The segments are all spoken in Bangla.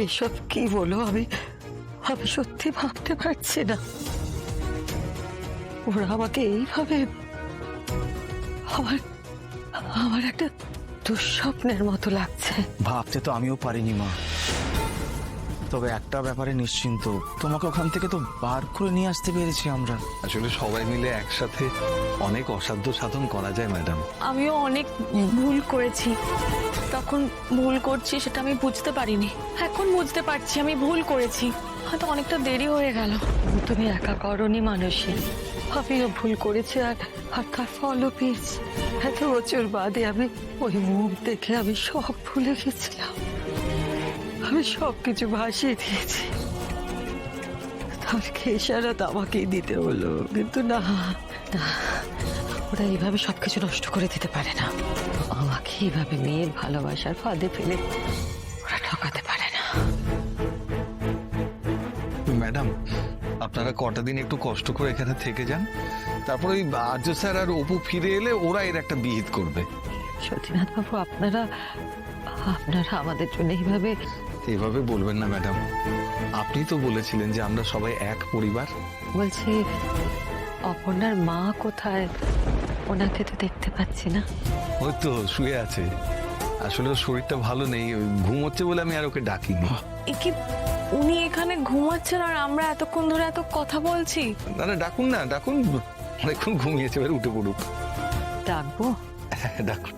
এসব কি বলো? আমি আমি সত্যি ভাবতে পারছি না। ওরা আমাকে এইভাবে, আমার আমার একটা দুঃস্বপ্নের মতো লাগছে। ভাবতে তো আমিও পারিনি মা, তবে একটা ব্যাপারে নিশ্চিন্ত, তোমাকে ওখান থেকে তো বার করে নিয়ে আসতে পেরেছি আমরা। আসলে সবাই মিলে একসাথে অনেক অসাধ্য সাধন করা যায় ম্যাডাম। আমিও অনেক ভুল করেছি, তখন ভুল করছি সেটা আমি বুঝতে পারিনি। এখন বুঝতে পারছি আমি ভুল করেছি, হয়তো অনেকটা দেরি হয়ে গেল। তুমি একা করনি মানসী, আমিও ভুল করেছি, আর তার ফলও পেয়েছি। এত বছর বাদে আমি ওই মুখ দেখে আমি সব ভুলে গেছিলাম। আমি সবকিছু ভাসিয়ে দিয়েছি। তার খেসারত আমাকেই দিতে হলো, কিন্তু না না, ওরা এইভাবে সবকিছু নষ্ট করে দিতে পারে না। আমাকে এইভাবে মেয়ের ভালোবাসার ফাঁদে ফেলে ওরা ঠকাতে পারে না। ম্যাডাম, আপনারা কটা দিন একটু কষ্ট করে এখানে থেকে যান, তারপর ওই আর্য স্যার আর অপু ফিরে এলে ওরা এর একটা বিহিত করবে। সতীনাথ বাবু, আপনারা আমাদের জন্য এইভাবে এভাবে বলবেন না ম্যাডাম, আপনি তো বলেছিলেন যে আমরা সবাই এক পরিবার। বলছি, অপর্ণার মা কোথায়? ওনাকে তো দেখতে পাচ্ছি না। ওই তো শুয়ে আছে, আসলে ওর শরীরটা ভালো নেই, ওই ঘুমোচ্ছে বলে আমি আর ওকে ডাকিনি। এ কি, উনি এখানে ঘুমাচ্ছেন আর আমরা এতক্ষণ ধরে এত কথা বলছি? না না, ডাকুন না, ডাকুন, অনেকক্ষণ ঘুমিয়েছে, এবার উঠে পড়ুক। ডাকবো? হ্যাঁ, ডাকুন।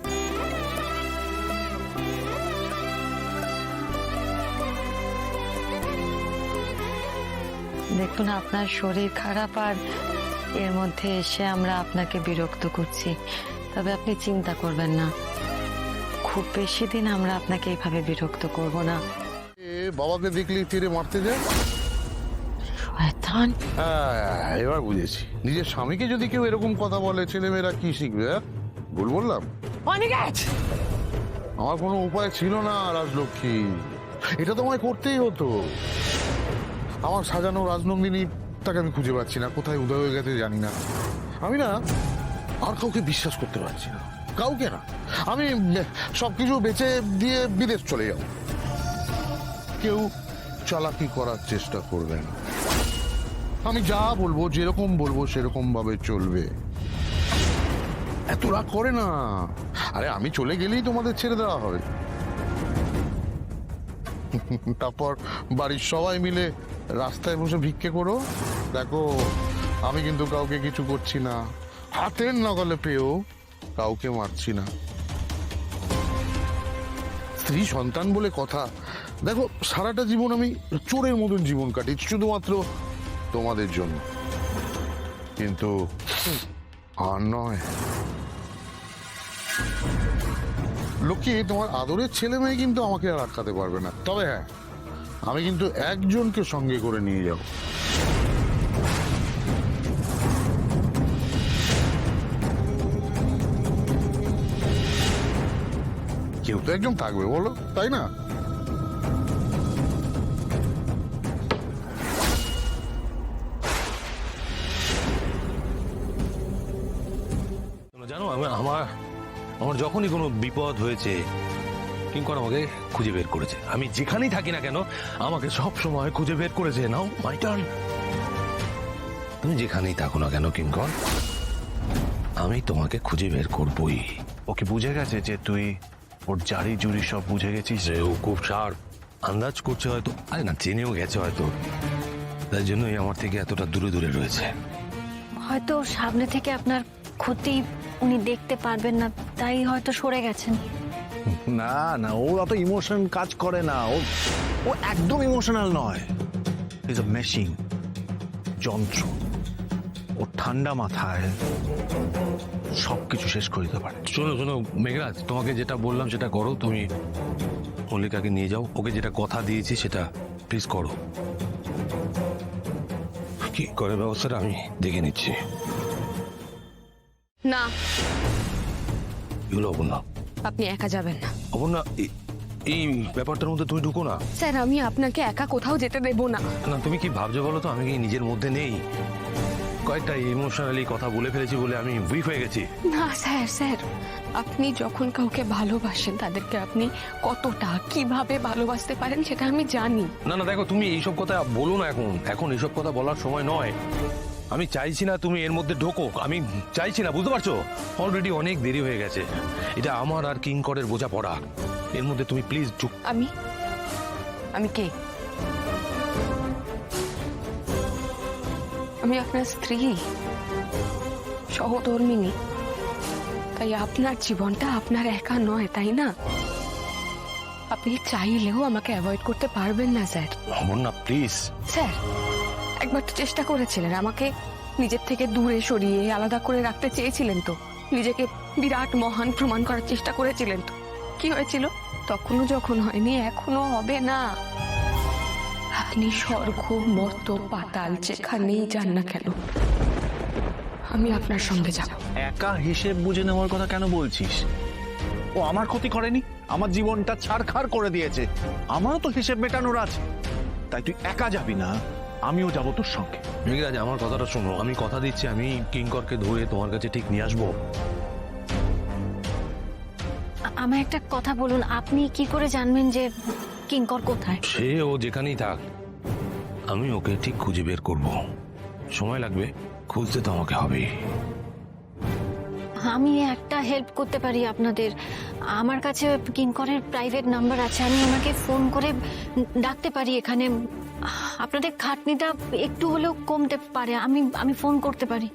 দেখুন, আপনার শরীর খারাপ, আর এর মধ্যে এসে আমরা আপনাকে বিরক্ত করছি। তবে আপনি চিন্তা করবেন না, খুব বেশি দিন আমরা আপনাকে এইভাবে বিরক্ত করব না। বাবাকে দেখলি তীরে মারতে যায়। শয়তান! হ্যাঁ, এবার বুঝেছি। নিজের স্বামীকে যদি কেউ এরকম কথা বলে, ছেলেমেয়েরা কি শিখবে? ভুল বললাম? আমার কোনো উপায় ছিল না রাজলক্ষ্মী, এটা তোমায় করতেই হতো। আমার সাজানো রাজনন্দিনী, তাকে আমি খুঁজে পাচ্ছি না, কোথায় উদয় হয়ে গেছে জানি না। আমি না আর কাউকে বিশ্বাস করতে পারছি না, কাউকে না। আমি সবকিছু বেচে দিয়ে বিদেশ চলে যাব। কেউ চালাকি করার চেষ্টা করবে না। আমি যা বলবো, যেরকম বলবো সেরকম ভাবে চলবে। এত রাগ করে না। আরে আমি চলে গেলেই তোমাদের ছেড়ে দেওয়া হবে। তারপর বাড়ির সবাই মিলে রাস্তায় বসে ভিক্ষে করো। দেখো, আমি কিন্তু কাউকে কিছু করছি না, হাতের নাগালে পেয়েও কাউকে মারছি না। স্ত্রী সন্তান বলে কথা। দেখো, সারাটা জীবন আমি চোরের মতন জীবন কাটি শুধুমাত্র তোমাদের জন্য, কিন্তু আর নয়। লক্ষ্মী, তোমার আদরের ছেলে মেয়ে কিন্তু আমাকে আর আটকাতে পারবে না। তবে হ্যাঁ, আমি কিন্তু একজনকে সঙ্গে করে নিয়ে যাব। কেউ তো একজন থাকবে, বলো, তাই না? জানো, আমার যখনই কোনো বিপদ হয়েছে, কিঙ্কর আমাকে খুঁজে বের করেছে। আমি যেখানেই থাকি না কেন, আমাকে সব সময় খুঁজে বের করেছে। নাও মাই টার্ন। তুমি যেখানেই থাকো না কেন কিঙ্কর, আমি তোমাকে খুঁজে বের করবই। ওকে বুঝে গেছে যে তুই ওর জারি জুরি সব বুঝে গেছিস। ও খুব শার্প, আন্দাজ করছে হয়তো, আরে না, জেনেও গেছে হয়তো, তাই জন্যই আমার থেকে এতটা দূরে দূরে রয়েছে। হয়তো সামনে থেকে আপনার ক্ষতি উনি দেখতে পারবেন না, তাই হয়তো সরে গেছেন। না না, ওর অত ইমোশন কাজ করে না। ও একদম ইমোশনাল নয়, ইজ আ মেশিন, যন্ত্র। ও ঠান্ডা মাথায় সবকিছু শেষ করে দিতে পারে। শোনো শোনো মেঘরাজ, তোমাকে যেটা বললাম সেটা করো। তুমি মল্লিকাকে নিয়ে যাও, ওকে যেটা কথা দিয়েছি সেটা প্লিজ করো। কি করে ব্যবস্থাটা আমি দেখে নিচ্ছি। না, এগুলো অপর্ণা, আপনি একা যাবেন না। অপর্ণা, এই ব্যাপারটার মধ্যে তুমি ঢুকো না। স্যার, আমি আপনাকে একা কোথাও যেতে দেব না। না, তুমি কি ভাবছো বলো তো? আমি কি নিজের মধ্যে নেই? কয়েকটা ইমোশনালি কথা বলে ফেলেছি বলে আমি উইক হয়ে গেছি। না স্যার, আপনি যখন কাউকে ভালোবাসেন তাদেরকে আপনি কতটা কিভাবে ভালোবাসতে পারেন সেটা আমি জানি। না না দেখো, তুমি এইসব কথা বলো না, এখন এইসব কথা বলার সময় নয়। আমি চাইছি না তুমি এর মধ্যে ঢোকো, আমি চাইছি না, বুঝতে পারছো? অলরেডি অনেক দেরি হয়ে গেছে, এটা আমার আর কিঙ্করের বোঝা পড়া, এর মধ্যে তুমি প্লিজ চুপ। আমি কে? আমি আপনার স্ত্রী, সহধর্মিনী। তাই আপনার জীবনটা আপনার একা নয়, তাই না? আপনি চাইলেও আমাকে অ্যাভয়েড করতে পারবেন না স্যার। অমর্ণা প্লিজ। স্যার একবার তো চেষ্টা করেছিলেন, আমাকে নিজের থেকে দূরে সরিয়ে আলাদা করে রাখতে চেয়েছিলেন তো, নিজেকে বিরাট মহান প্রমাণ করার চেষ্টা করেছিলেন তো। কি হয়েছিল? তখনও যখন হয়নি, এখনো হবে না। আপনি স্বর্গ মর্ত পাতাল যেখানেই যান না কেন, আমি আপনার সঙ্গে যাব। একা হিসেব বুঝে নেওয়ার কথা কেন বলছিস? ও আমার ক্ষতি করেনি, আমার জীবনটা ছাড়খাড় করে দিয়েছে, আমারও তো হিসেব মেটানোর আছে। তাই তুই একা যাবি না, আমিও যাবো তোর সঙ্গে। মেঘরাজ, আমার কথাটা শোনো, আমি কথা দিচ্ছি আমি কিঙ্করকে ধরে তোমার কাছে ঠিক নিয়ে আসবো। আমার একটা কথা বলুন, আপনি কি করে জানবেন যে কিঙ্কর কোথায়? সে ও যেখানেই থাক, আমি ওকে ঠিক খুঁজে বের করব। সময় লাগবে, খুঁজতে তো আমাকে হবে। আমি একটা হেল্প করতে পারি আপনাদের। আমার কাছে কিঙ্করের প্রাইভেট নাম্বার আছে, আমি ওনাকে ফোন করে ডাকতে পারি এখানে। আপনাদের খাটনিটা একটু হলেও কমতে পারে, আমি ফোন করতে পারি।